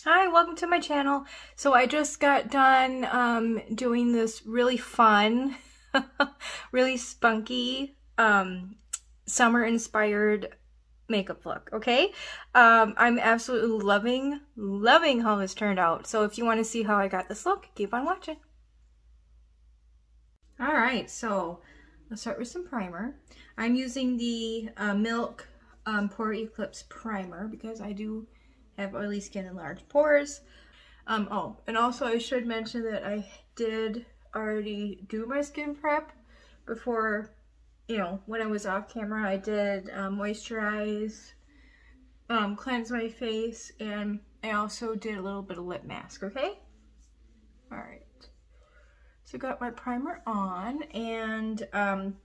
Hi, welcome to my channel. So I just got done doing this really fun, really spunky, summer inspired makeup look, okay? I'm absolutely loving how this turned out. So if you want to see how I got this look, keep on watching. All right, so let's start with some primer. I'm using the Milk Pore Eclipse Primer because I do have oily skin and large pores. Oh, and also I should mention that I did already do my skin prep before, when I was off camera. I did moisturize, cleanse my face, and I also did a little bit of lip mask, okay? All right. So got my primer on, and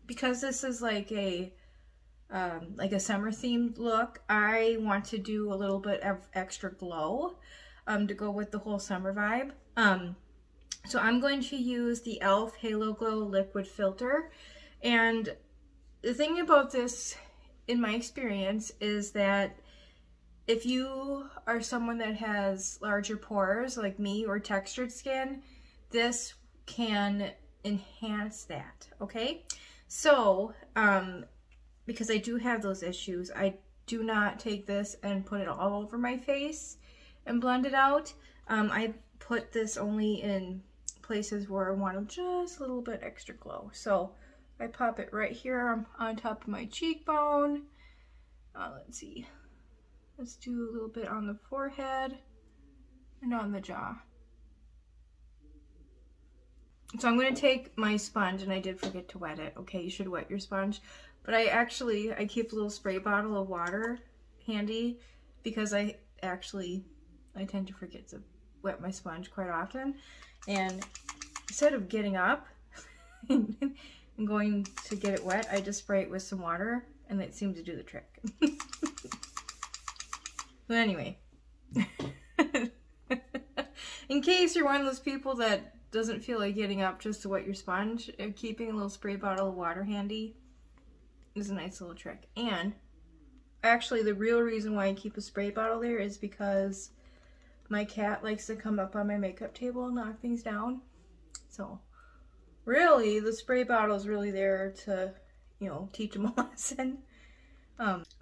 because this is like a summer themed look, I want to do a little bit of extra glow to go with the whole summer vibe. So I'm going to use the e.l.f. Halo Glow Liquid Filter. And the thing about this, in my experience, is that if you are someone that has larger pores like me or textured skin, this can enhance that, okay? So, because I do have those issues, I do not take this and put it all over my face and blend it out. I put this only in places where I want just a little bit extra glow. So I pop it right here on top of my cheekbone. Let's see. Let's do a little bit on the forehead and on the jaw. So I'm going to take my sponge, and I did forget to wet it. Okay, you should wet your sponge. But I keep a little spray bottle of water handy because I tend to forget to wet my sponge quite often. And instead of getting up and going to get it wet, I just spray it with some water, and it seems to do the trick. But anyway, in case you're one of those people that doesn't feel like getting up just to wet your sponge, keeping a little spray bottle of water handy is a nice little trick. And actually, the real reason why I keep a spray bottle there is because my cat likes to come up on my makeup table and knock things down. So really, the spray bottle is really there to, teach him a lesson.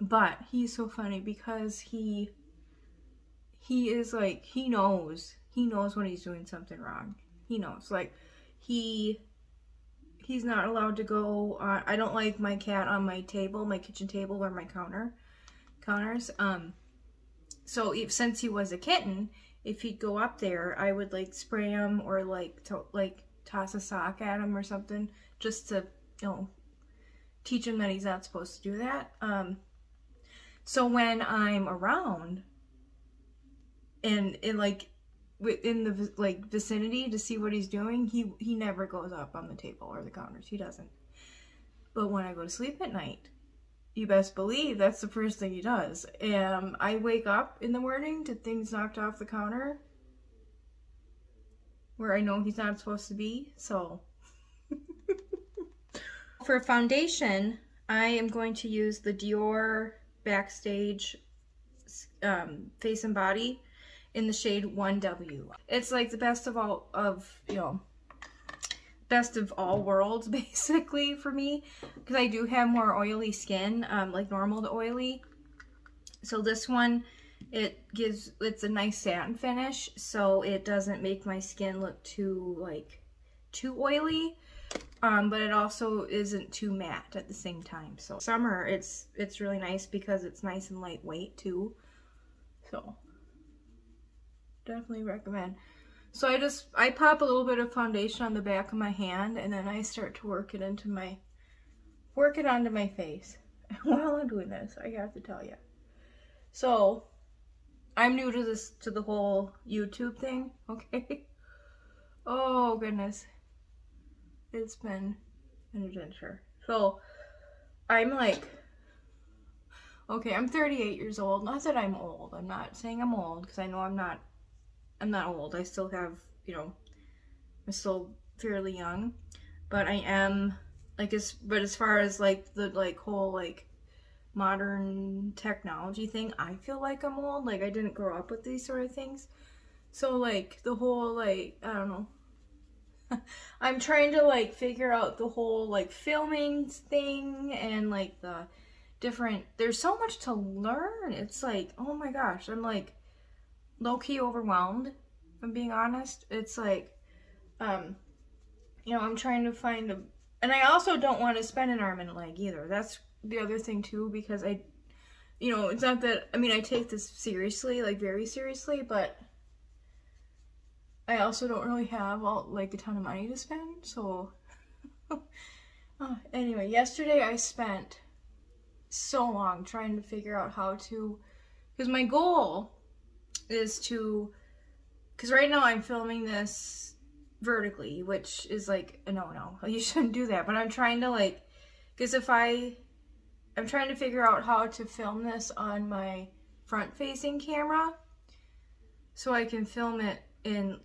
But he's so funny because he is like, he knows when he's doing something wrong. He knows, like, he's not allowed to go on. I don't like my cat on my table, my kitchen table, where my counters. So since he was a kitten, if he'd go up there, I would like spray him or like toss a sock at him or something, just to teach him that he's not supposed to do that. So when I'm around and in the vicinity to see what he's doing, he never goes up on the table or the counters. He doesn't. But when I go to sleep at night, you best believe that's the first thing he does. I wake up in the morning to things knocked off the counter where I know he's not supposed to be. So for foundation, I am going to use the Dior Backstage Face and Body in the shade 1W. It's like the best of all worlds, basically, for me, because I do have more oily skin, like normal to oily. So this one, it's a nice satin finish, so it doesn't make my skin look too oily, but it also isn't too matte at the same time. So summer, it's really nice because it's nice and lightweight too. So definitely recommend. So I pop a little bit of foundation on the back of my hand, and then I start to work it onto my face. While I'm doing this, I have to tell you. So I'm new to the whole YouTube thing, okay? Oh goodness. It's been an adventure. So I'm like, okay, I'm 38 years old. Not that I'm old. I'm not saying I'm old, because I know I'm not old. I still have, I'm still fairly young, but I am, but as far as the whole modern technology thing, I feel like I'm old. Like I didn't grow up with these sort of things. So like the whole like, I don't know. I'm trying to like figure out the whole like filming thing and like the different, there's so much to learn. It's like, oh my gosh, I'm like low-key overwhelmed, if I'm being honest. It's like, I'm trying to find a, and I also don't want to spend an arm and a leg either. That's the other thing too, because it's not that, I mean, I take this seriously, like very seriously, but I also don't really have like a ton of money to spend, so. Anyway, yesterday I spent so long trying to figure out how to, because my goal is to, because right now I'm filming this vertically, which is like a no-no. You shouldn't do that, but I'm trying to like, because I'm trying to figure out how to film this on my front-facing camera so I can film it in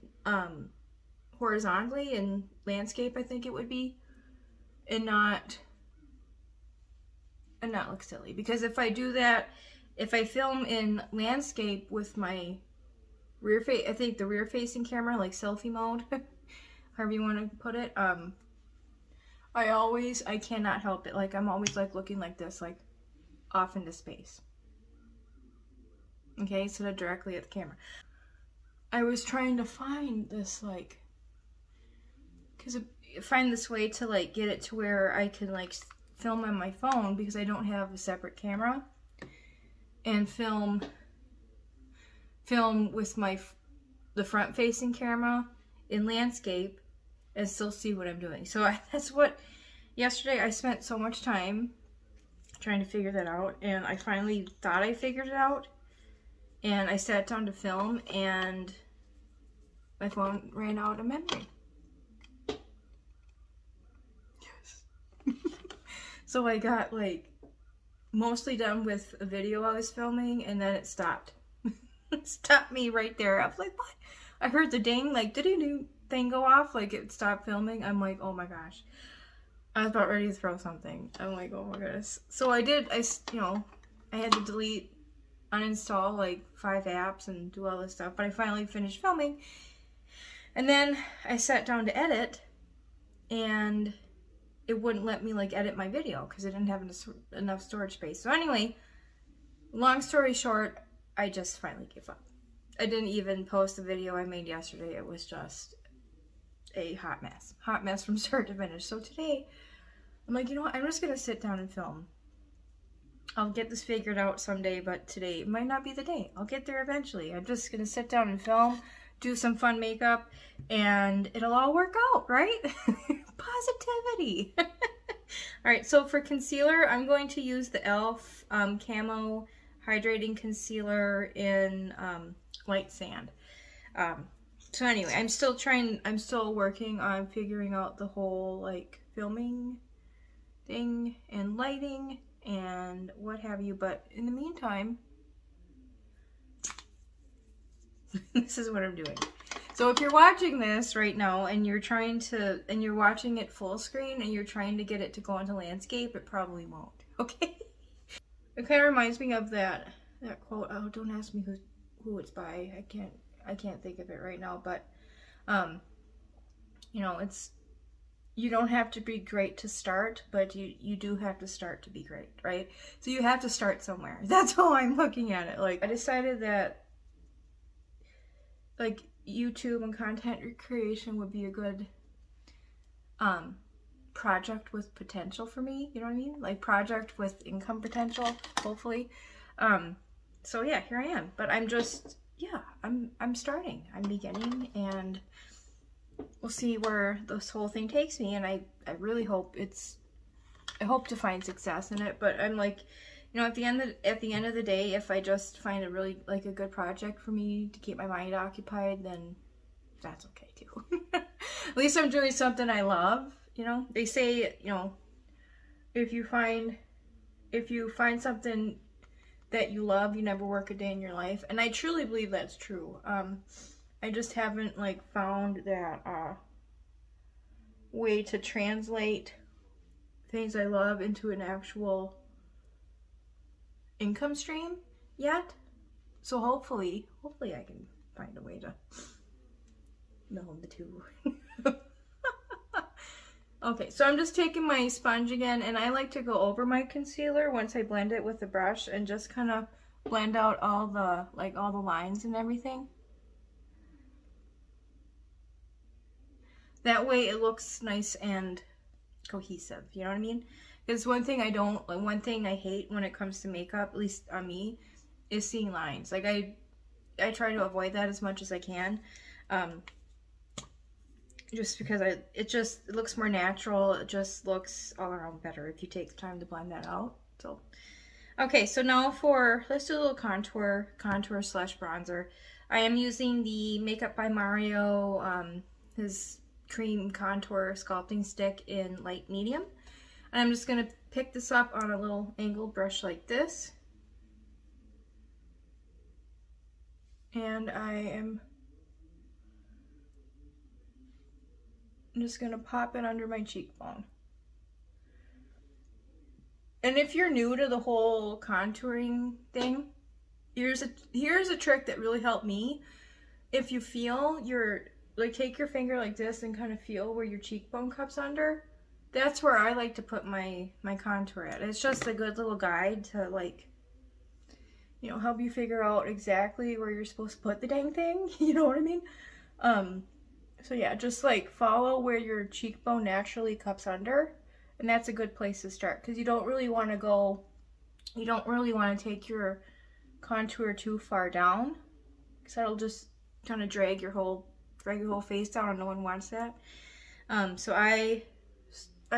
horizontally in landscape, I think it would be, and not look silly. Because if I do that, if I film in landscape with my rear face, I think the rear facing camera, like selfie mode, however you want to put it, I cannot help it. Like I'm always like looking like this, like off into space. Okay, instead of directly at the camera. I was trying to find this like, find this way to like get it to where I can like film on my phone, because I don't have a separate camera, and film with the front facing camera in landscape and still see what I'm doing. So that's what, yesterday I spent so much time trying to figure that out, and I finally thought I figured it out, and I sat down to film and my phone ran out of memory. Yes. So I got like mostly done with a video I was filming, and then it stopped. It stopped me right there. I was like, what? I heard the ding, like, did-do-do thing go off, like it stopped filming. I'm like, oh my gosh. I was about ready to throw something. I'm like, oh my goodness. So I had to delete, uninstall like 5 apps and do all this stuff, but I finally finished filming. And then I sat down to edit, and it wouldn't let me like edit my video because it didn't have enough storage space. So anyway, long story short, I just finally gave up. I didn't even post the video I made yesterday. It was just a hot mess from start to finish. So today, I'm like, you know what? I'm just gonna sit down and film. I'll get this figured out someday, but today might not be the day. I'll get there eventually. I'm just gonna sit down and film, do some fun makeup, and it'll all work out, right? Positivity. All right, so for concealer, I'm going to use the e.l.f. Camo Hydrating Concealer in Light Sand. So anyway, I'm still working on figuring out the whole like filming thing and lighting and what have you, but in the meantime, this is what I'm doing. So if you're watching this right now and you're watching it full screen and you're trying to get it to go into landscape, it probably won't, okay? It kind of reminds me of that quote. Oh, don't ask me who it's by. I can't think of it right now, but it's, you don't have to be great to start, but you do have to start to be great, right? So you have to start somewhere. That's how I'm looking at it. Like I decided that like YouTube and content creation would be a good project with potential for me, you know what I mean? Like project with income potential, hopefully. So yeah, here I am. But I'm just, yeah, I'm starting. I'm beginning, and we'll see where this whole thing takes me, and I really hope I hope to find success in it. But I'm like, at the end of the day, if I just find a really like a good project for me to keep my mind occupied, then that's okay too. At least I'm doing something I love. They say, if you find something that you love, you never work a day in your life, and I truly believe that's true. I just haven't like found that way to translate things I love into an actual income stream yet. So hopefully I can find a way to meld the two. Okay, so I'm just taking my sponge again, and I like to go over my concealer once I blend it with the brush and just kind of blend out all the lines and everything. That way it looks nice and cohesive, you know what I mean? Because one thing I hate when it comes to makeup, at least on me, is seeing lines. Like I try to avoid that as much as I can. Just because it looks more natural. It just looks all around better if you take the time to blend that out. So, okay, so now let's do a little contour slash bronzer. I am using the Makeup by Mario, his cream contour sculpting stick in light medium. And I'm just gonna pick this up on a little angled brush like this. And I'm just gonna pop it under my cheekbone. And if you're new to the whole contouring thing, here's a trick that really helped me. If you feel take your finger like this and kind of feel where your cheekbone cups under. That's where I like to put my contour at. It's just a good little guide to help you figure out exactly where you're supposed to put the dang thing. You know what I mean? So yeah, just follow where your cheekbone naturally cups under, and that's a good place to start because you don't really want to take your contour too far down because that'll just kind of drag your whole face down, and no one wants that. So I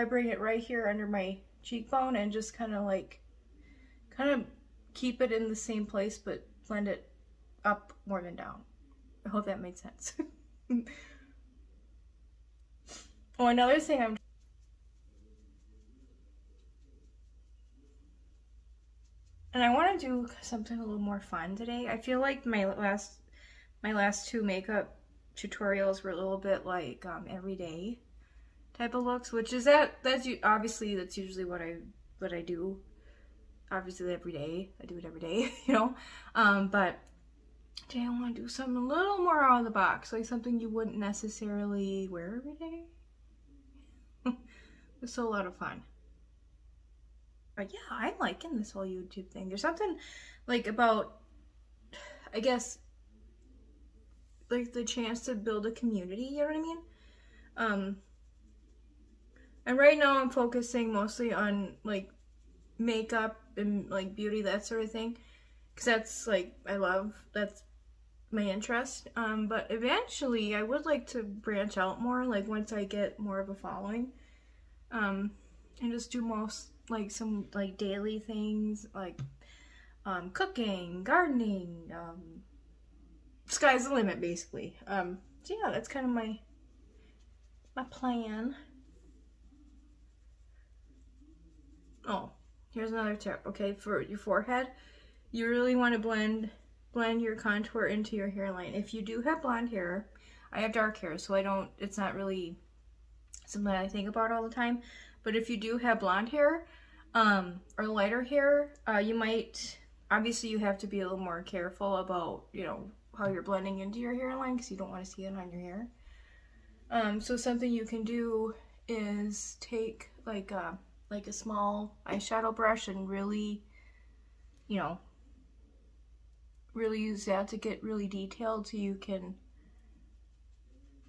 bring it right here under my cheekbone and just kind of keep it in the same place but blend it up more than down. I hope that made sense. Oh, another thing and I want to do something a little more fun today. I feel like my last two makeup tutorials were a little bit everyday type of looks, which is that's usually what I do. Obviously every day. I do it every day, you know. But today I want to do something a little more out of the box, like something you wouldn't necessarily wear every day. It's a lot of fun. But yeah, I'm liking this whole YouTube thing. There's something about, I guess, the chance to build a community, you know what I mean? And right now I'm focusing mostly on makeup and beauty, that sort of thing, because that's that's my interest. But eventually I would like to branch out more, once I get more of a following, and just do some daily things cooking, gardening, sky's the limit basically. So yeah, that's kind of my plan. Oh, here's another tip. Okay, for your forehead, you really want to blend your contour into your hairline. If you do have blonde hair, I have dark hair, so it's not really something I think about all the time. But if you do have blonde hair, or lighter hair, obviously you have to be a little more careful about, how you're blending into your hairline because you don't want to see it on your hair. So something you can do is take a small eyeshadow brush and really use that to get really detailed so you can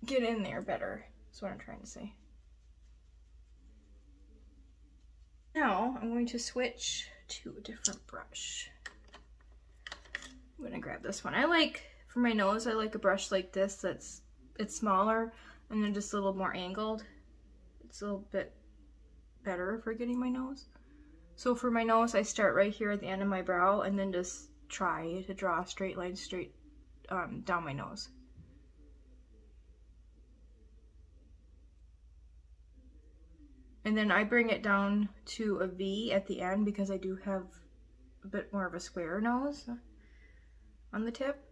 get in there better. That's what I'm trying to say. Now I'm going to switch to a different brush. I'm gonna grab this one. For my nose, I like a brush like this it's smaller and then just a little more angled. It's a little bit better for getting my nose. So for my nose, I start right here at the end of my brow and then just try to draw a straight line down my nose. And then I bring it down to a V at the end because I do have a bit more of a square nose on the tip.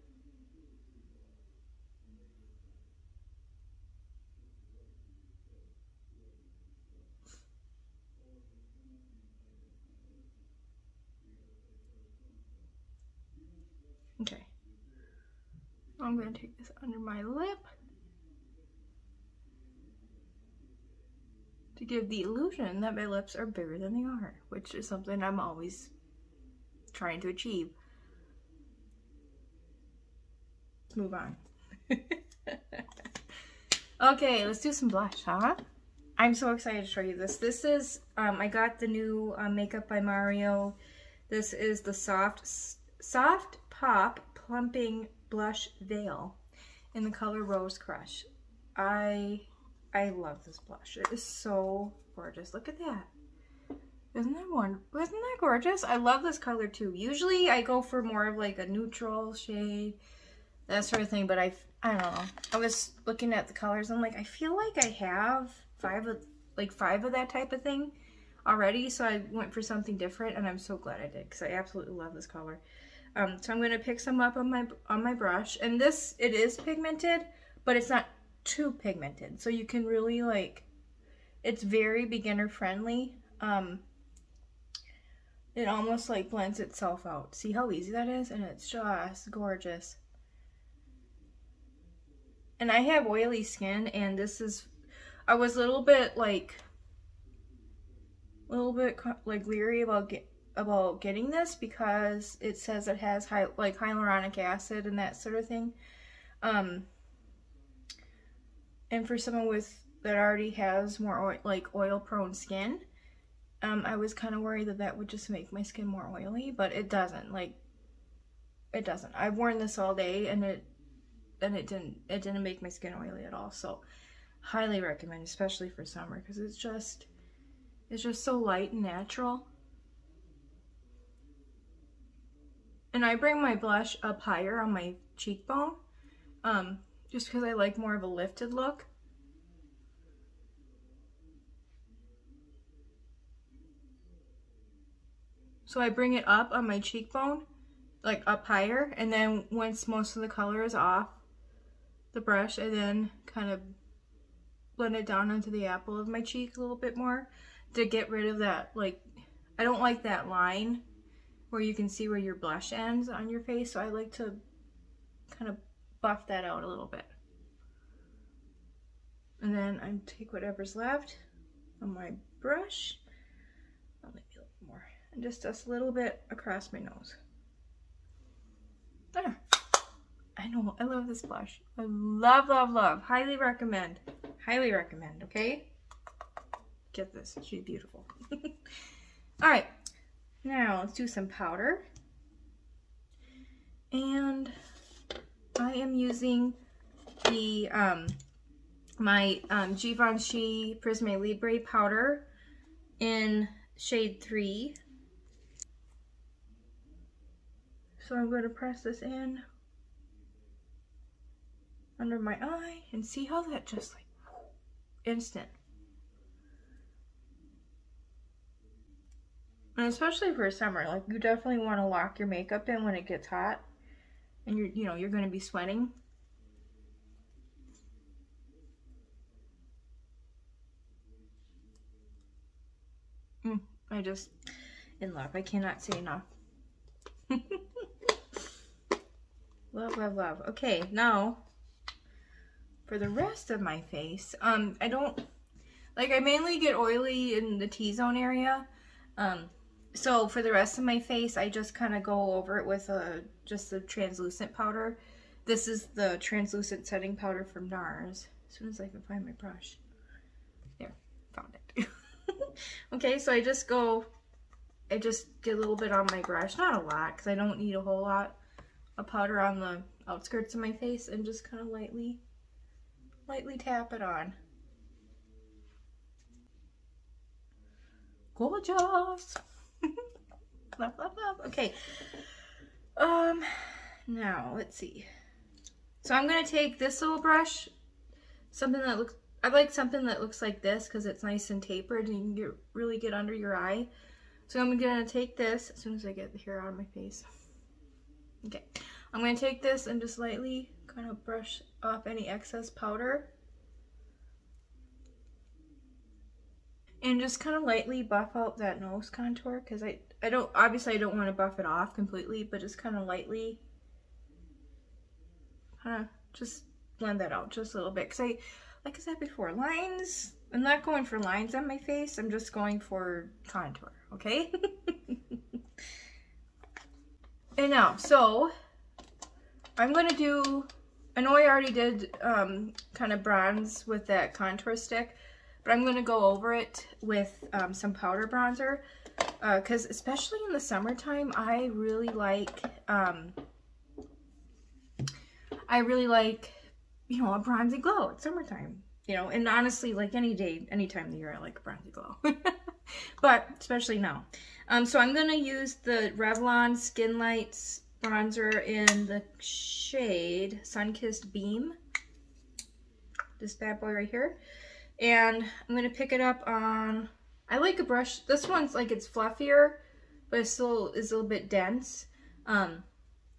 I'm going to take this under my lip to give the illusion that my lips are bigger than they are, which is something I'm always trying to achieve. Let's move on. Okay, let's do some blush, huh? I'm so excited to show you this. This is, I got the new Makeup by Mario. This is the Soft Pop Plumping Blush Veil in the color Rose Crush. I love this blush. It is so gorgeous. Look at that. Isn't that gorgeous? I love this color too. Usually I go for more of like a neutral shade, that sort of thing, but I don't know. I was looking at the colors and I'm like, I feel like I have five of that type of thing already, so I went for something different, and I'm so glad I did because I absolutely love this color. So I'm going to pick some up on my brush, and this, it is pigmented, but it's not too pigmented, so you can really like, it's very beginner friendly. It almost like blends itself out. See how easy that is? And it's just gorgeous. And I have oily skin, and this is, I was a little bit like leery about getting this because it says it has hyaluronic acid and that sort of thing. And for someone that already has more oil prone skin, I was kind of worried that would just make my skin more oily, but it doesn't. It doesn't. I've worn this all day, and it didn't make my skin oily at all. So highly recommend, especially for summer, because it's just so light and natural. And I bring my blush up higher on my cheekbone, just because I like more of a lifted look. So I bring it up on my cheekbone, like up higher, and then once most of the color is off the brush, I then kind of blend it down onto the apple of my cheek a little bit more to get rid of that, like, I don't like that line where you can see where your blush ends on your face, so I like to kind of buff that out a little bit. And then I take whatever's left on my brush, maybe a little more, and just a little bit across my nose. There. I know, I love this blush. I love, love, love. Highly recommend. Highly recommend, okay? Get this, she's beautiful. All right, now let's do some powder. And I am using the, my Givenchy Prisme Libre powder in shade 3. So I'm going to press this in under my eye and see how that just like instant. And especially for summer, like, you definitely want to lock your makeup in when it gets hot and you're going to be sweating. I just in love. I cannot say enough. Love, love, love. Okay, now for the rest of my face, I mainly get oily in the T-zone area. So for the rest of my face, I just kind of go over it with just a translucent powder. This is the translucent setting powder from NARS. As soon as I can find my brush. There, found it. Okay, so I just get a little bit on my brush, not a lot, because I don't need a whole lot of powder on the outskirts of my face, and just kind of lightly tap it on. Gorgeous. Love, love, love. Okay. Now let's see. So I'm gonna take this little brush, I like something that looks like this because it's nice and tapered and you can really get under your eye. So I'm gonna take this as soon as I get the hair out of my face. Okay, I'm gonna take this and just lightly kind of brush off any excess powder. And just kind of lightly buff out that nose contour, because I don't want to buff it off completely, but just kind of lightly kind of just blend that out just a little bit. Because like I said before, lines, I'm not going for lines on my face. I'm just going for contour, okay? And now, so I'm going to do, I know I already did kind of bronze with that contour stick, but I'm going to go over it with some powder bronzer. Because especially in the summertime, I really like, you know, a bronzy glow. It's summertime, you know, and honestly, like any day, any time of the year, I like a bronzy glow. But especially now. So I'm going to use the Revlon Skin Lights bronzer in the shade Sun-Kissed Beam. This bad boy right here. And I'm going to pick it up on, I like a brush. This one's like, it's fluffier, but it still is a little bit dense. So I'm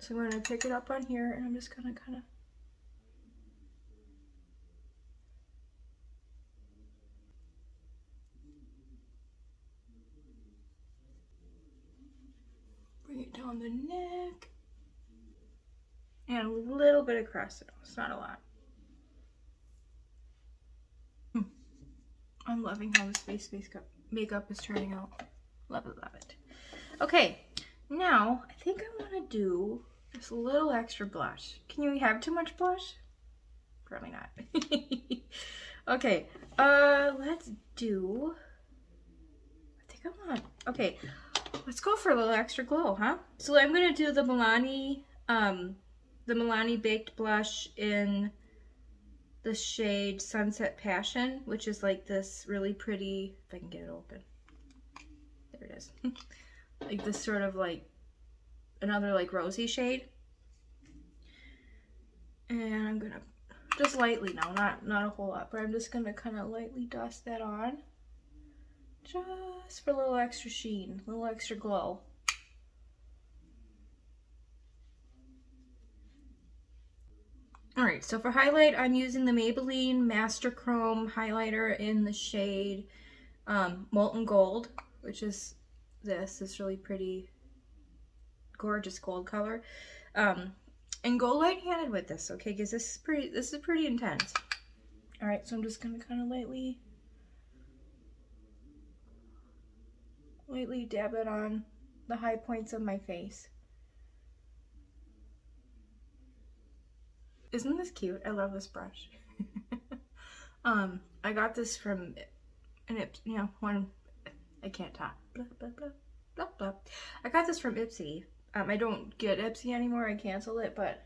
going to pick it up on here, and I'm just going to kind of bring it down the neck. And a little bit across the nose, not a lot. I'm loving how this face makeup is turning out. Love it, love it. Okay, now I think I want to do just a little extra blush. Can you have too much blush? Probably not. Okay, let's do, I think I want, okay, let's go for a little extra glow, huh? So I'm going to do the Milani Baked Blush in the shade Sunset Passion, which is like this really pretty, if I can get it open. There it is. Like this sort of like, another like rosy shade. And I'm gonna, just lightly now, not a whole lot, but I'm just gonna kind of lightly dust that on. Just for a little extra sheen, a little extra glow. Alright, so for highlight, I'm using the Maybelline Master Chrome highlighter in the shade Molten Gold, which is this really pretty, gorgeous gold color. And go light-handed with this, okay? Because this is pretty intense. Alright, so I'm just gonna kind of lightly dab it on the high points of my face. Isn't this cute? I love this brush. I got this from I can't talk. Blah, blah, blah, blah, blah. I got this from Ipsy. I don't get Ipsy anymore. I canceled it, but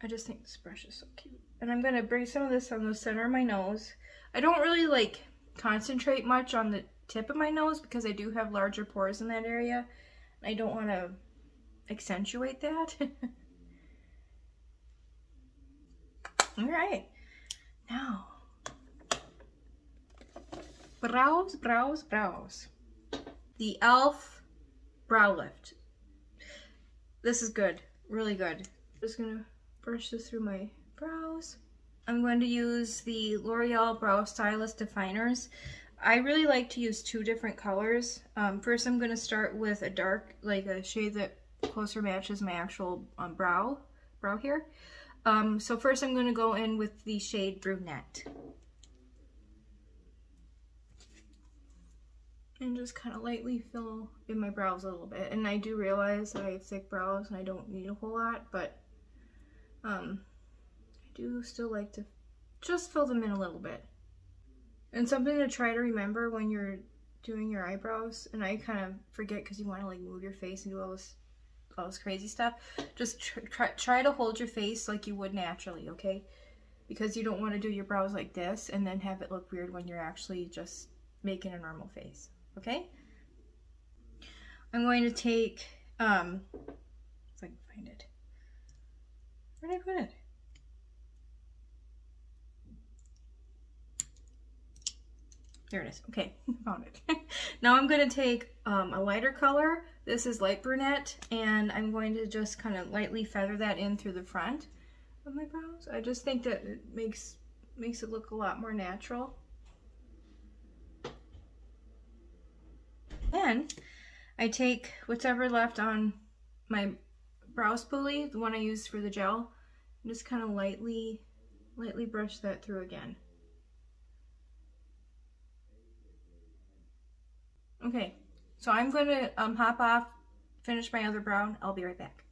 I just think this brush is so cute. And I'm gonna bring some of this on the center of my nose. I don't really like concentrate much on the tip of my nose because I do have larger pores in that area. I don't want to accentuate that. Alright, now, brows. The e.l.f. Brow Lift. This is good, really good. Just gonna brush this through my brows. I'm going to use the L'Oreal Brow Stylist Definers. I really like to use two different colors. First I'm gonna start with a dark, like a shade that closer matches my actual brow hair. So first I'm going to go in with the shade Brunette. And just kind of lightly fill in my brows a little bit. And I do realize that I have thick brows and I don't need a whole lot, but I do still like to just fill them in a little bit. And something to try to remember when you're doing your eyebrows, and I kind of forget because you want to like move your face and do all this crazy stuff. Just try to hold your face like you would naturally, okay? Because you don't want to do your brows like this and then have it look weird when you're actually just making a normal face, okay? I'm going to take, if I can find it. Where did I put it? There it is. Okay, found it. Now I'm going to take a lighter color. This is light brunette, and I'm going to just kind of lightly feather that in through the front of my brows. I just think that it makes it look a lot more natural. Then I take whatever left on my brow spoolie, the one I used for the gel, and just kind of lightly brush that through again. Okay, so I'm going to hop off, finish my other brow. I'll be right back.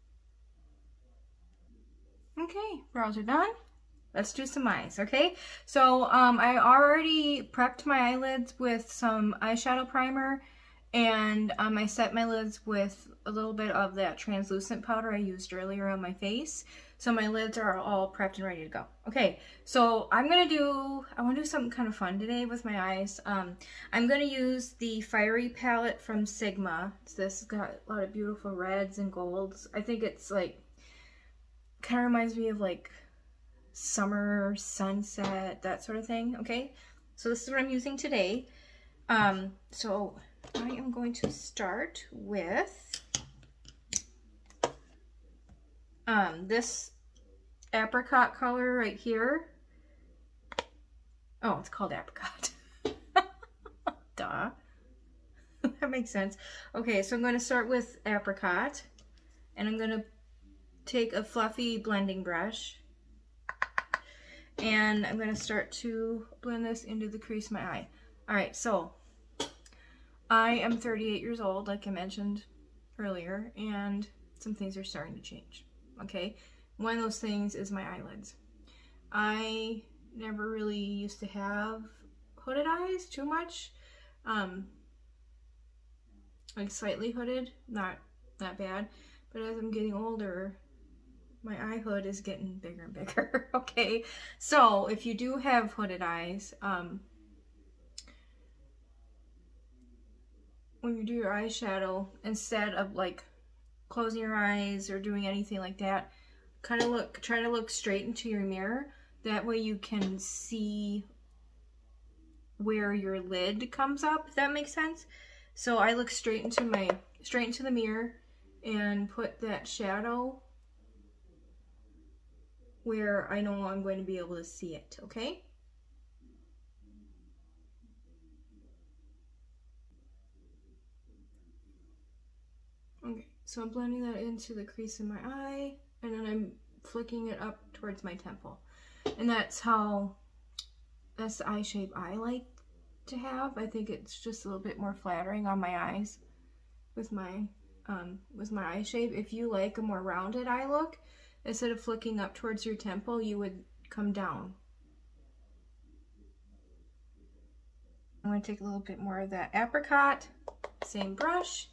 Okay, brows are done. Let's do some eyes, okay? So I already prepped my eyelids with some eyeshadow primer, and I set my lids with a little bit of that translucent powder I used earlier on my face. So my lids are all prepped and ready to go. Okay, so I want to do something kind of fun today with my eyes. I'm gonna use the Fiery palette from Sigma. This has got a lot of beautiful reds and golds. I think it's like, kind of reminds me of like summer, sunset, that sort of thing. Okay, so this is what I'm using today. So I am going to start with this apricot color right here. Oh, it's called apricot. Duh. That makes sense. Okay, so I'm going to start with apricot, and I'm going to take a fluffy blending brush, and I'm going to start to blend this into the crease of my eye. Alright, so I am 38 years old, like I mentioned earlier, and some things are starting to change. Okay, one of those things is my eyelids. I never really used to have hooded eyes too much. Like slightly hooded, not bad. But as I'm getting older, my eye hood is getting bigger and bigger. Okay, so if you do have hooded eyes, when you do your eyeshadow, instead of like closing your eyes or doing anything like that, try to look straight into your mirror. That way you can see where your lid comes up, if that makes sense. So I look straight into the mirror and put that shadow where I know I'm going to be able to see it, okay? Okay, so I'm blending that into the crease of my eye, and then I'm flicking it up towards my temple. And that's the eye shape I like to have. I think it's just a little bit more flattering on my eyes with my eye shape. If you like a more rounded eye look, instead of flicking up towards your temple, you would come down. I'm going to take a little bit more of that apricot, same brush,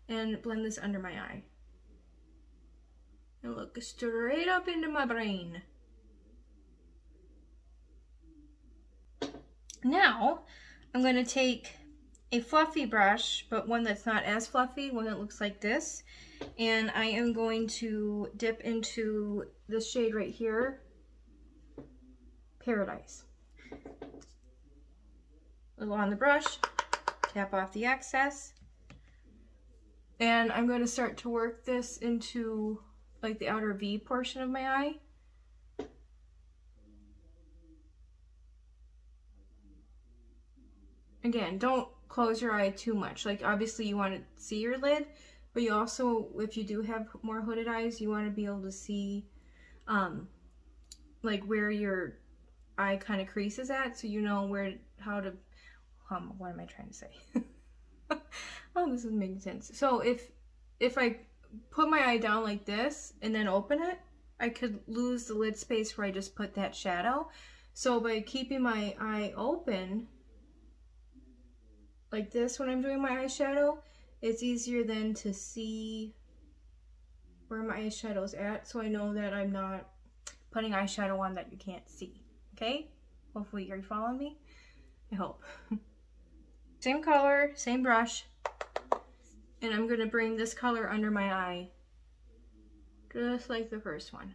and blend this under my eye. And look straight up into my brain. Now, I'm going to take a fluffy brush, but one that's not as fluffy, one that looks like this, and I am going to dip into this shade right here, Paradise. A little on the brush, tap off the excess, and I'm going to start to work this into like the outer V portion of my eye. Again, don't close your eye too much. Like, obviously you want to see your lid, but you also, if you do have more hooded eyes, you want to be able to see like where your eye kind of creases at, so you know what am I trying to say? Oh, this is making sense. So if I put my eye down like this and then open it, I could lose the lid space where I just put that shadow. So by keeping my eye open like this when I'm doing my eyeshadow, it's easier then to see where my eyeshadow's at, so I know that I'm not putting eyeshadow on that you can't see. Okay? Hopefully you're following me. I hope. Same color, same brush, and I'm gonna bring this color under my eye, just like the first one.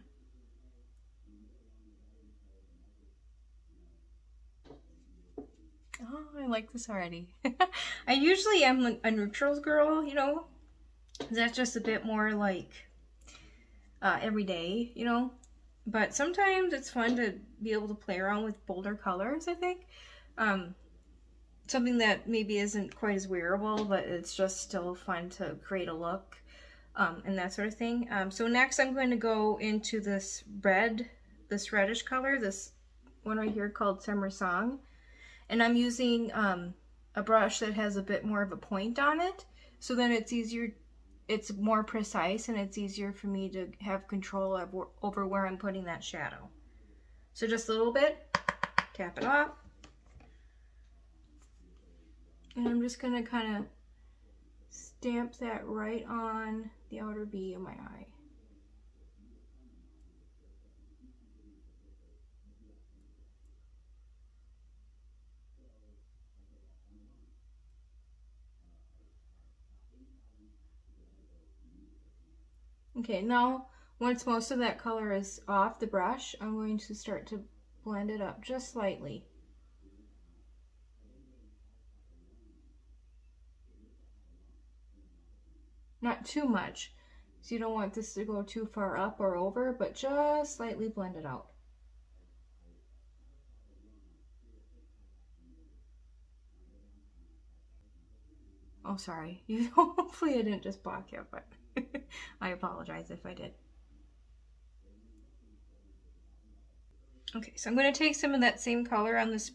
Oh, I like this already. I usually am a neutrals girl, you know. That's just a bit more like everyday, you know. But sometimes it's fun to be able to play around with bolder colors, I think. Something that maybe isn't quite as wearable, but it's just still fun to create a look. and that sort of thing. So next I'm going to go into this reddish color, this one right here called Summer Song. And I'm using a brush that has a bit more of a point on it, so then it's more precise and it's easier for me to have control over where I'm putting that shadow. So just a little bit, tap it off. And I'm just gonna kind of stamp that right on the outer V of my eye. Okay, now once most of that color is off the brush, I'm going to start to blend it up just slightly. Not too much, so you don't want this to go too far up or over, but just slightly blend it out. Oh, sorry. Hopefully I didn't just block you, but I apologize if I did. Okay, so I'm going to take some of that same color on this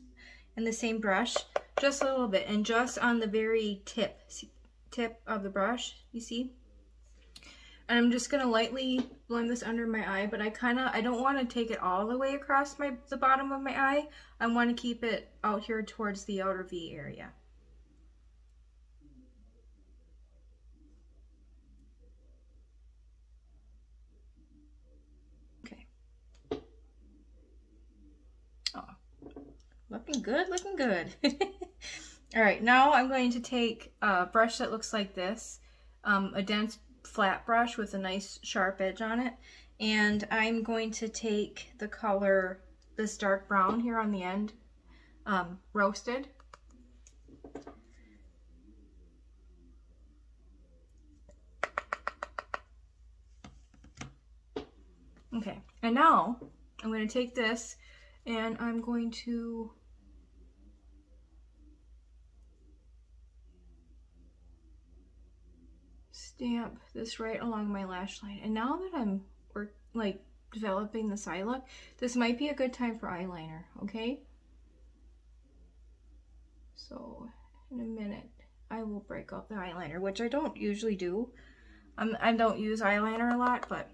and the same brush, just a little bit, and just on the very tip of the brush, you see? And I'm just gonna lightly blend this under my eye, but I don't want to take it all the way across the bottom of my eye. I want to keep it out here towards the outer V area. Okay. Oh, looking good, looking good. All right, now I'm going to take a brush that looks like this, a dense flat brush with a nice sharp edge on it, and I'm going to take the color, this dark brown here on the end, Roasted. Okay, and now I'm going to take this and I'm going to stamp this right along my lash line. And now that I'm developing this eye look, this might be a good time for eyeliner, okay? So in a minute, I will break out the eyeliner, which I don't usually do. I don't use eyeliner a lot, but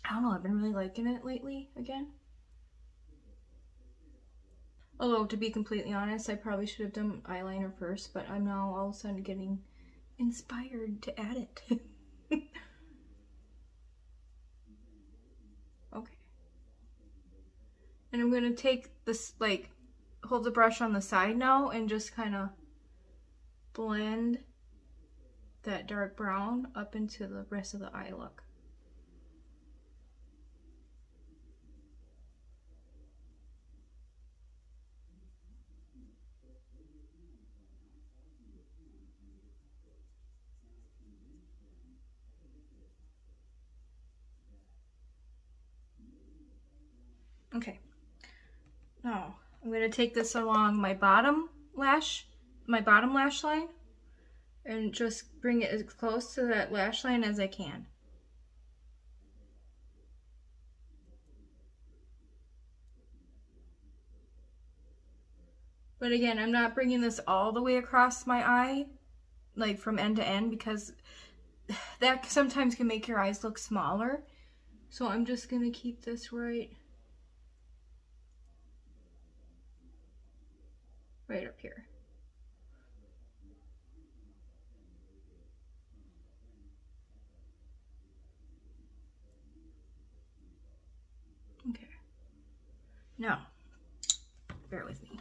I don't know, I've been really liking it lately again. Although, to be completely honest, I probably should have done eyeliner first, but I'm now all of a sudden getting inspired to add it. Okay. And I'm going to take this, hold the brush on the side now and just kind of blend that dark brown up into the rest of the eye look. Okay. Now I'm going to take this along my bottom lash line and just bring it as close to that lash line as I can. But again, I'm not bringing this all the way across my eye, like from end to end, because that sometimes can make your eyes look smaller. So I'm just going to keep this right up here. Okay. Now, bear with me.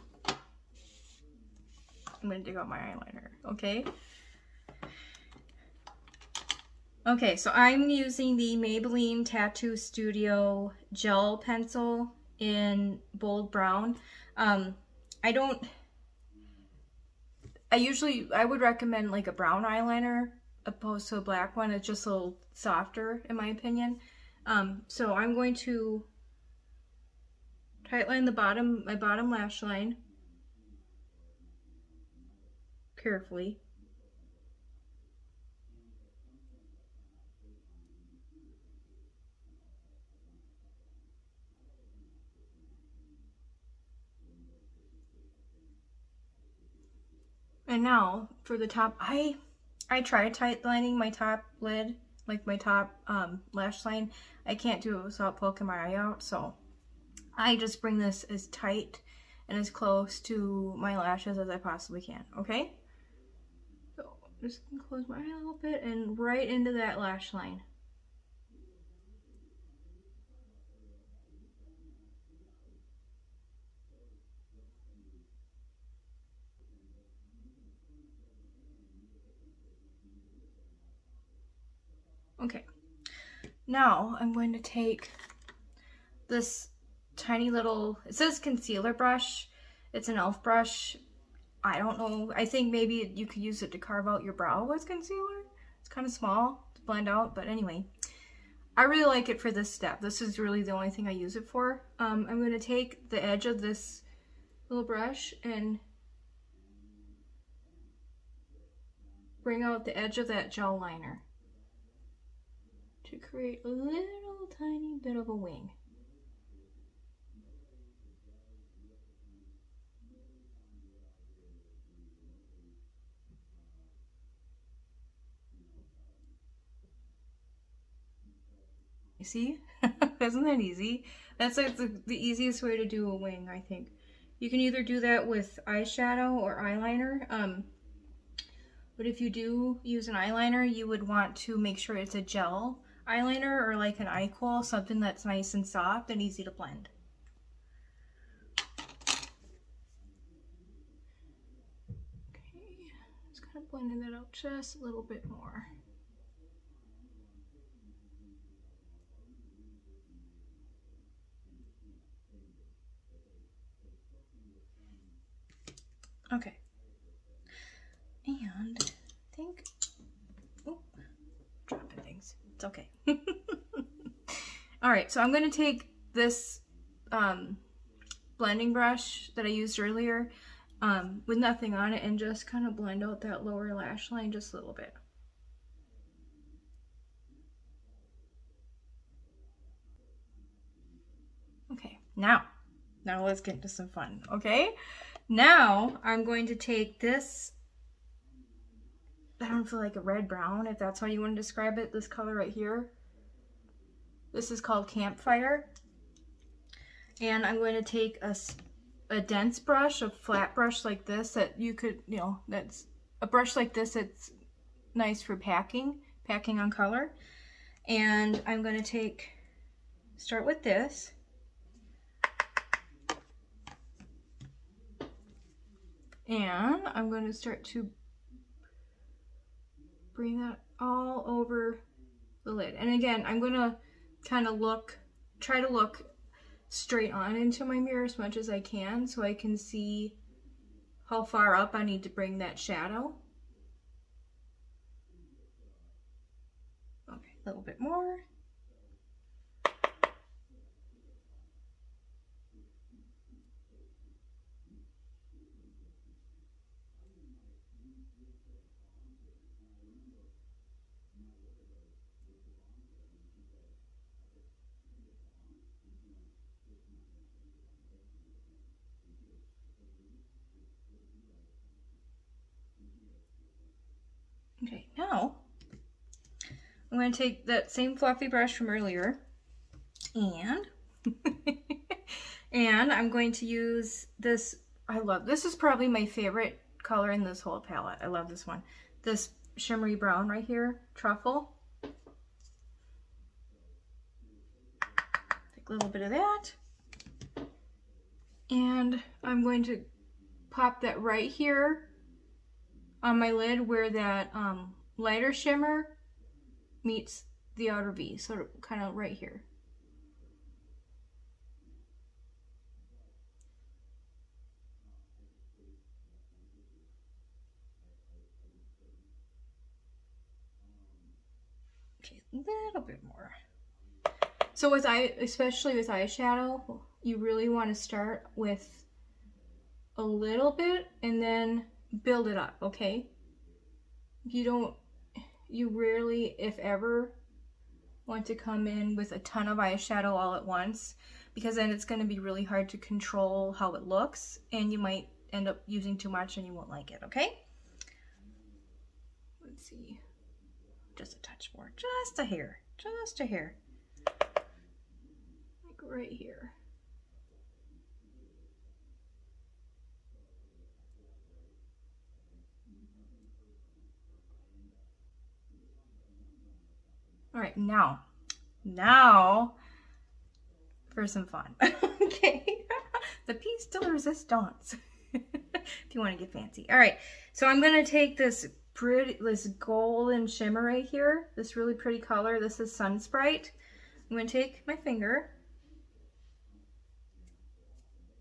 I'm going to dig out my eyeliner, okay? Okay, so I'm using the Maybelline Tattoo Studio gel pencil in bold brown. I would recommend like a brown eyeliner opposed to a black one. It's just a little softer in my opinion. So I'm going to tightline my bottom lash line carefully. And now for the top, I tried tight lining my top lid, like my top lash line. I can't do it without poking my eye out, so I just bring this as tight and as close to my lashes as I possibly can, okay? So I'm just gonna close my eye a little bit and right into that lash line. Okay, now I'm going to take this tiny little, it says concealer brush. It's an e.l.f. brush. I don't know. I think maybe you could use it to carve out your brow with concealer. It's kind of small to blend out, but anyway. I really like it for this step. This is really the only thing I use it for. I'm going to take the edge of this little brush and bring out the edge of that gel liner to create a little tiny bit of a wing. You see? Isn't that easy? That's like the easiest way to do a wing, I think. You can either do that with eyeshadow or eyeliner. But if you do use an eyeliner, you would want to make sure it's a gel eyeliner or like an iQool, something that's nice and soft and easy to blend. Okay, just kind of blending that out just a little bit more. Okay. And I think, oh, dropping things. It's okay. All right, so I'm going to take this blending brush that I used earlier with nothing on it and just kind of blend out that lower lash line just a little bit. Okay, now let's get into some fun, okay? Now I'm going to take this, I don't feel like a red brown, if that's how you want to describe it, this color right here. This is called Campfire. And I'm going to take a dense brush, a flat brush like this that you could, you know, that's a brush like this that's nice for packing on color. And I'm going to start with this. And I'm going to start to bring that all over the lid. And again, I'm going to kind of try to look straight on into my mirror as much as I can so I can see how far up I need to bring that shadow. Okay, a little bit more. Okay, now I'm going to take that same fluffy brush from earlier and and I'm going to use this. This is probably my favorite color in this whole palette. I love this one. This shimmery brown right here, Truffle. Take a little bit of that. And I'm going to pop that right here on my lid where that lighter shimmer meets the outer V, so kind of right here. Okay, a little bit more. So especially with eyeshadow, you really want to start with a little bit and then build it up, okay? You rarely, if ever, want to come in with a ton of eyeshadow all at once, because then it's going to be really hard to control how it looks and you might end up using too much and you won't like it, okay? Let's see. Just a touch more. Just a hair. Just a hair. Like right here. All right, now for some fun. Okay, the piece de resistance, if you want to get fancy. All right, so I'm gonna take this golden shimmer right here, this really pretty color. This is Sun Sprite. I'm gonna take my finger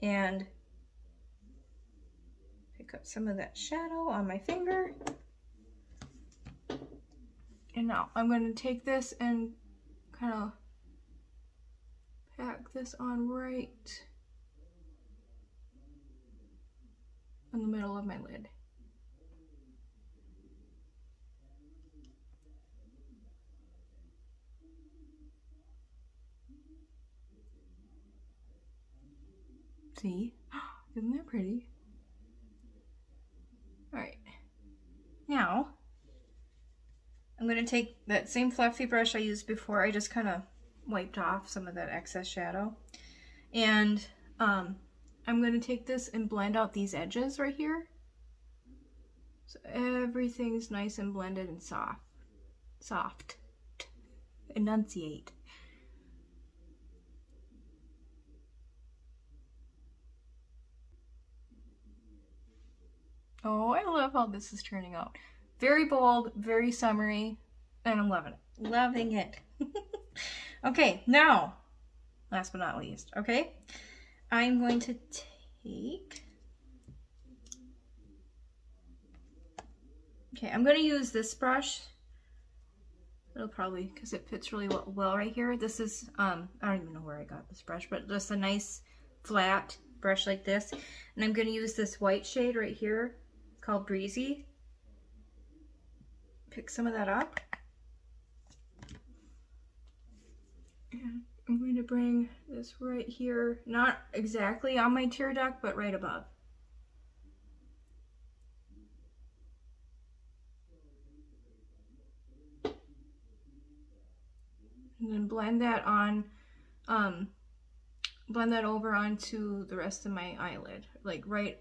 and pick up some of that shadow on my finger. And now I'm going to take this and kind of pack this on right in the middle of my lid. See? Isn't that pretty? All right. Now, I'm going to take that same fluffy brush I used before. I just kind of wiped off some of that excess shadow. And I'm going to take this and blend out these edges right here. So everything's nice and blended and soft. Soft. Enunciate. Oh, I love how this is turning out. Very bold, very summery, and I'm loving it. Loving it. Okay, now, last but not least, okay? I'm going to take... Okay, I'm going to use this brush. It'll probably, because it fits really well right here. This is, I don't even know where I got this brush, but just a nice flat brush like this. And I'm going to use this white shade right here called Breezy. Pick some of that up. And I'm going to bring this right here, not exactly on my tear duct, but right above. And then blend that on, blend that over onto the rest of my eyelid, like right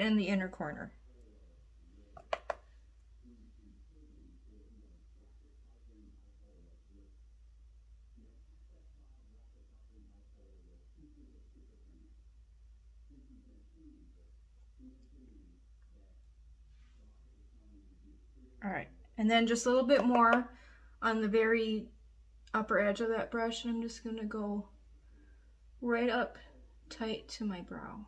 in the inner corner. All right, and then just a little bit more on the very upper edge of that brush, and I'm just gonna go right up tight to my brow.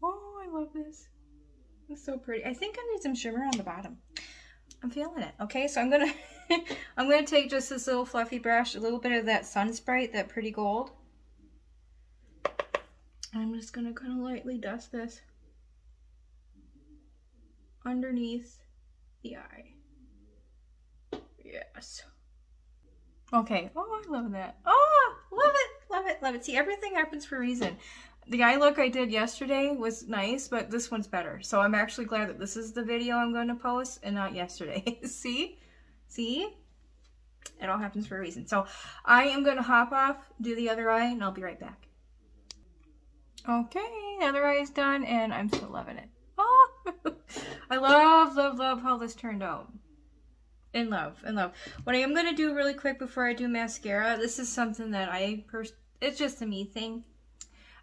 Oh, I love this. It's so pretty. I think I need some shimmer on the bottom. I'm feeling it. Okay, so I'm gonna I'm gonna take just this little fluffy brush, a little bit of that Sun Sprite, that pretty gold. And I'm just gonna kind of lightly dust this underneath the eye. Yes. Okay. Oh, I love that. Oh, love it, love it, love it. See, everything happens for a reason. The eye look I did yesterday was nice, but this one's better. So I'm actually glad that this is the video I'm going to post and not yesterday. See? See? It all happens for a reason. So I am going to hop off, do the other eye, and I'll be right back. Okay, the other eye is done, and I'm still loving it. Oh, I love, love, love how this turned out. In love, in love. What I am going to do really quick before I do mascara, this is something that it's just a me thing.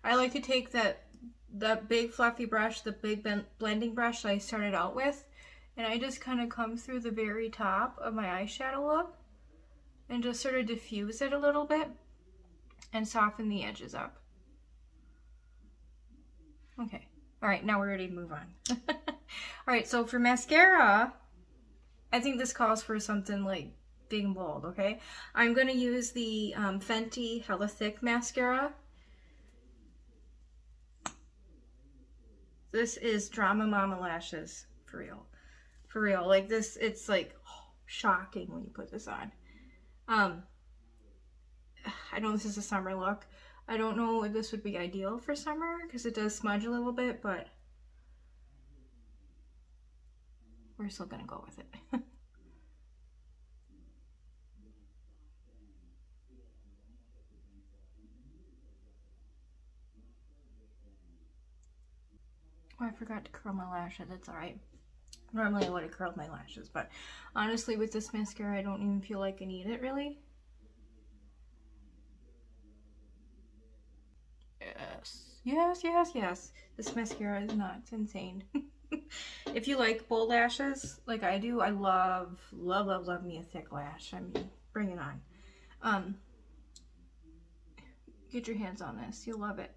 I like to take that big fluffy brush, the big blending brush that I started out with, and I just kind of come through the very top of my eyeshadow look and just sort of diffuse it a little bit and soften the edges up. Okay. All right, now we're ready to move on. All right, so for mascara, I think this calls for something like big and bold, okay? I'm going to use the Fenty Hella Thick Mascara. This is Drama Mama Lashes, for real. For real, like this, it's like shocking when you put this on. I know this is a summer look. I don't know if this would be ideal for summer because it does smudge a little bit, but we're still gonna go with it. Oh, I forgot to curl my lashes. That's alright. Normally I would have curled my lashes, but honestly with this mascara I don't even feel like I need it really. Yes. Yes, yes, yes. This mascara is nuts. Insane. If you like bold lashes like I do, I love, love, love, love me a thick lash. I mean, bring it on. Get your hands on this. You'll love it.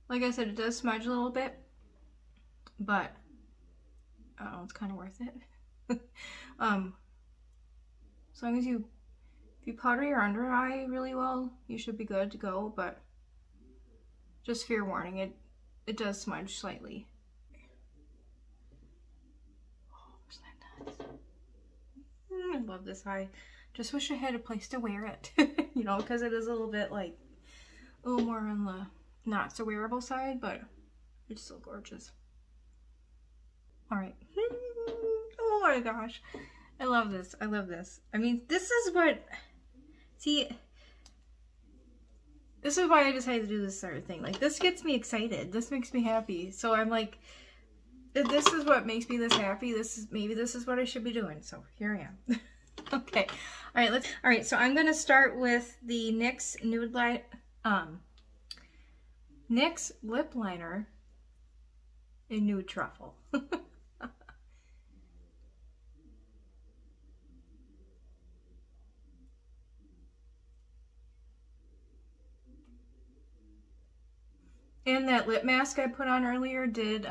Like I said, it does smudge a little bit, but oh, it's kind of worth it. As long as if you powder your under eye really well, you should be good to go, but just fair warning, it does smudge slightly. Oh, isn't that nice? I love this eye. Just wish I had a place to wear it, you know, because it is a little bit like, a little more on the not so wearable side, but it's still gorgeous. Alright. Oh my gosh. I love this. I love this. I mean, this is what, see, this is why I decided to do this sort of thing. Like, this gets me excited. This makes me happy. So I'm like, if this is what makes me this happy, maybe this is what I should be doing. So here I am. Okay. Alright, so I'm gonna start with the NYX NYX lip liner in Nude Truffle. And that lip mask I put on earlier did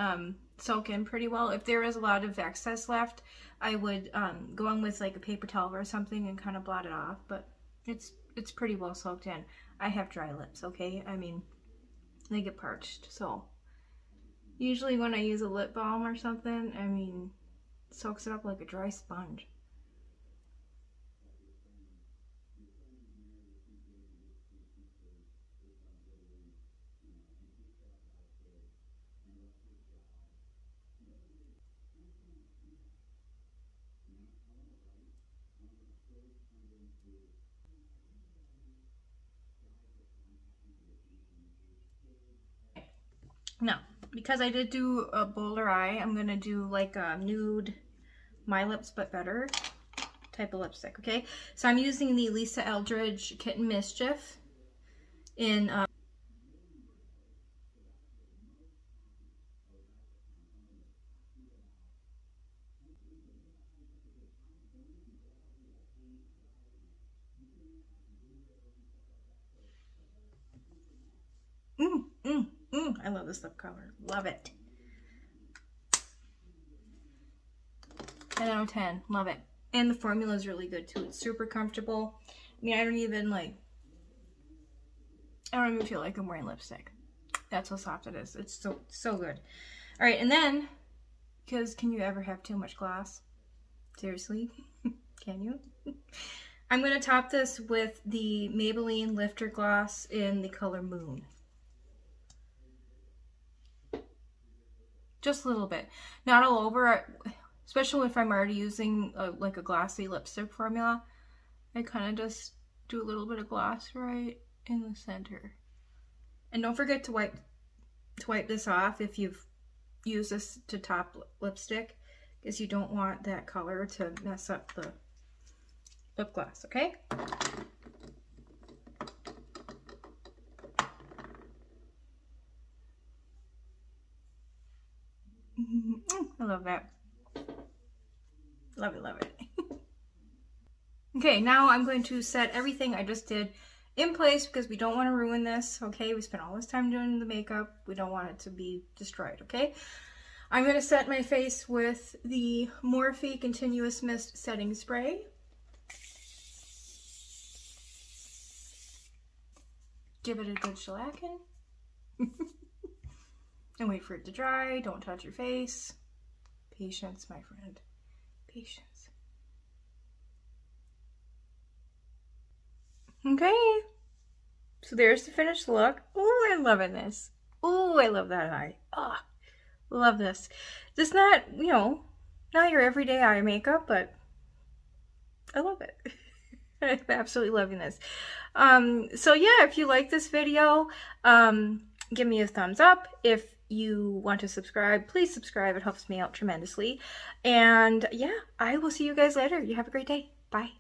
soak in pretty well. If there is a lot of excess left, I would go on with like a paper towel or something and kind of blot it off, but it's pretty well soaked in. I have dry lips, okay? I mean, they get parched, so usually when I use a lip balm or something, I mean, it soaks it up like a dry sponge. Now, because I did do a bolder eye, I'm going to do like a nude My Lips But Better type of lipstick, okay? So I'm using the Lisa Eldridge Kitten Mischief in I love this lip color. Love it. 10 out of 10. Love it. And the formula is really good too. It's super comfortable. I mean, I don't even feel like I'm wearing lipstick. That's how soft it is. It's so good. All right, and then, because can you ever have too much gloss? Seriously? Can you? I'm going to top this with the Maybelline Lifter Gloss in the color Moon. Just a little bit. Not all over, especially if I'm already using like a glossy lipstick formula. I kind of just do a little bit of gloss right in the center. And don't forget to wipe this off if you've used this to top lipstick, because you don't want that color to mess up the lip gloss, okay? I love that. Love it, love it. Okay, now I'm going to set everything I just did in place because we don't want to ruin this, okay? We spent all this time doing the makeup. We don't want it to be destroyed, okay? I'm going to set my face with the Morphe Continuous Mist Setting Spray. Give it a good shellacking. And wait for it to dry. Don't touch your face. Patience, my friend. Patience. Okay. So there's the finished look. Oh, I'm loving this. Oh, I love that eye. Oh, love this. This is not, you know, not your everyday eye makeup, but I love it. I'm absolutely loving this. So yeah, if you like this video, give me a thumbs up. If you want to subscribe, please subscribe. It helps me out tremendously. And yeah, I will see you guys later. You have a great day. Bye.